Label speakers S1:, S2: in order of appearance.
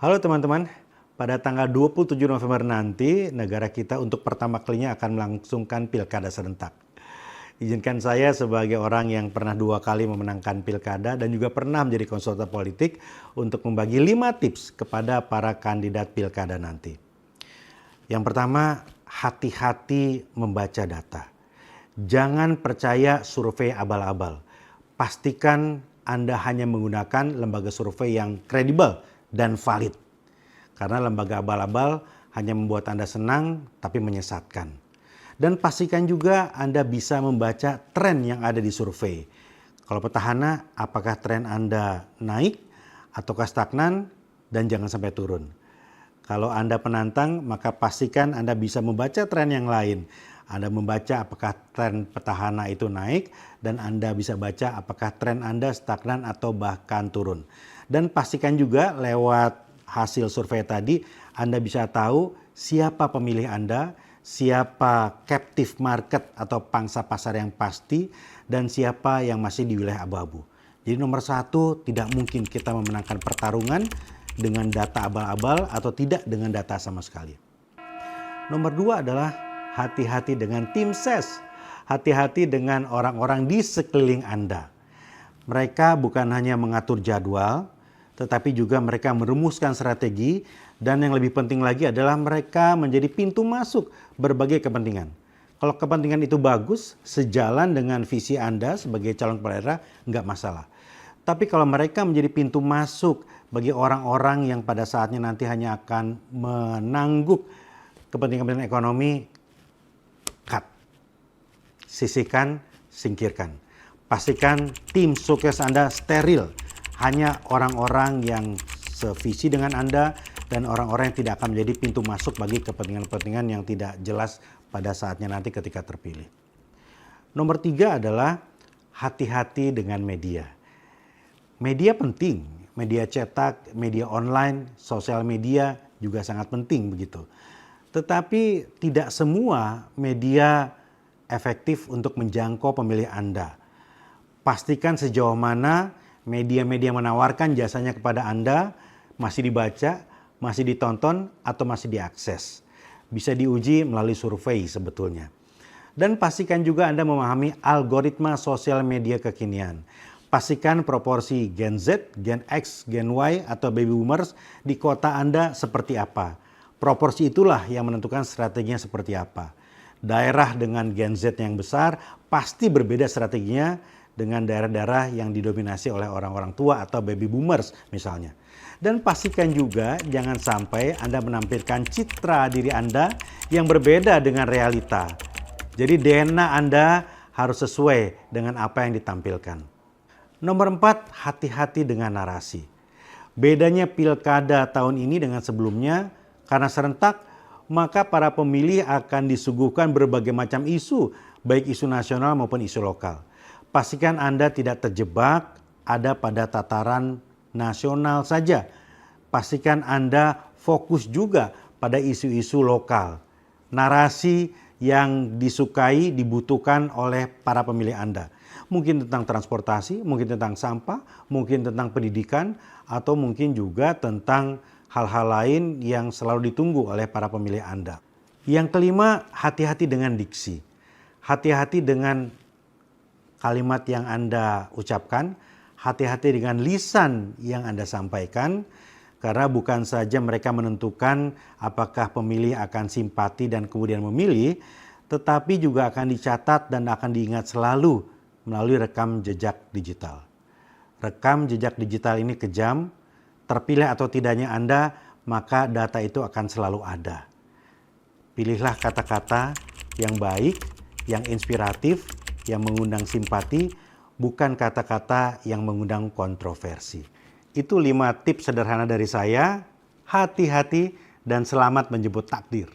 S1: Halo teman-teman, pada tanggal 27 November nanti negara kita untuk pertama kalinya akan melangsungkan pilkada serentak. Izinkan saya sebagai orang yang pernah 2 kali memenangkan pilkada dan juga pernah menjadi konsultan politik untuk membagi 5 tips kepada para kandidat pilkada nanti. Yang pertama, hati-hati membaca data. Jangan percaya survei abal-abal. Pastikan Anda hanya menggunakan lembaga survei yang kredibel dan valid. Karena lembaga abal-abal hanya membuat Anda senang tapi menyesatkan. Dan pastikan juga Anda bisa membaca tren yang ada di survei. Kalau petahana, apakah tren Anda naik ataukah stagnan, dan jangan sampai turun. Kalau Anda penantang, maka pastikan Anda bisa membaca tren yang lain. Anda membaca apakah tren petahana itu naik, dan Anda bisa baca apakah tren Anda stagnan atau bahkan turun. Dan pastikan juga lewat hasil survei tadi, Anda bisa tahu siapa pemilih Anda, siapa captive market atau pangsa pasar yang pasti, dan siapa yang masih di wilayah abu-abu. Jadi nomor 1, tidak mungkin kita memenangkan pertarungan dengan data abal-abal atau tidak dengan data sama sekali. Nomor 2 adalah hati-hati dengan tim ses. Hati-hati dengan orang-orang di sekeliling Anda. Mereka bukan hanya mengatur jadwal, tetapi juga mereka merumuskan strategi, dan yang lebih penting lagi adalah mereka menjadi pintu masuk berbagai kepentingan. Kalau kepentingan itu bagus, sejalan dengan visi Anda sebagai calon kepala daerah, nggak masalah. Tapi kalau mereka menjadi pintu masuk bagi orang-orang yang pada saatnya nanti hanya akan menangguk kepentingan ekonomi, cut. Sisihkan, singkirkan. Pastikan tim sukses Anda steril. Hanya orang-orang yang sevisi dengan Anda dan orang-orang yang tidak akan menjadi pintu masuk bagi kepentingan-kepentingan yang tidak jelas pada saatnya nanti ketika terpilih. Nomor 3 adalah hati-hati dengan media. Media penting, media cetak, media online, sosial media juga sangat penting begitu. Tetapi tidak semua media efektif untuk menjangkau pemilih Anda. Pastikan sejauh mana media-media menawarkan jasanya kepada Anda masih dibaca, masih ditonton, atau masih diakses. Bisa diuji melalui survei sebetulnya. Dan pastikan juga Anda memahami algoritma sosial media kekinian. Pastikan proporsi Gen Z, Gen X, Gen Y, atau Baby Boomers di kota Anda seperti apa. Proporsi itulah yang menentukan strateginya seperti apa. Daerah dengan Gen Z yang besar pasti berbeda strateginya dengan daerah-daerah yang didominasi oleh orang-orang tua atau baby boomers misalnya. Dan pastikan juga jangan sampai Anda menampilkan citra diri Anda yang berbeda dengan realita. Jadi DNA Anda harus sesuai dengan apa yang ditampilkan. Nomor 4, hati-hati dengan narasi. Bedanya pilkada tahun ini dengan sebelumnya, karena serentak, maka para pemilih akan disuguhkan berbagai macam isu, baik isu nasional maupun isu lokal. Pastikan Anda tidak terjebak ada pada tataran nasional saja. Pastikan Anda fokus juga pada isu-isu lokal. Narasi yang disukai, dibutuhkan oleh para pemilih Anda. Mungkin tentang transportasi, mungkin tentang sampah, mungkin tentang pendidikan, atau mungkin juga tentang hal-hal lain yang selalu ditunggu oleh para pemilih Anda. Yang kelima, hati-hati dengan diksi. Hati-hati dengan kalimat yang Anda ucapkan, hati-hati dengan lisan yang Anda sampaikan, karena bukan saja mereka menentukan apakah pemilih akan simpati dan kemudian memilih, tetapi juga akan dicatat dan akan diingat selalu melalui rekam jejak digital. Rekam jejak digital ini kejam, terpilih atau tidaknya Anda, maka data itu akan selalu ada. Pilihlah kata-kata yang baik, yang inspiratif, yang mengundang simpati, bukan kata-kata yang mengundang kontroversi. Itu 5 tips sederhana dari saya. Hati-hati dan selamat menjemput takdir.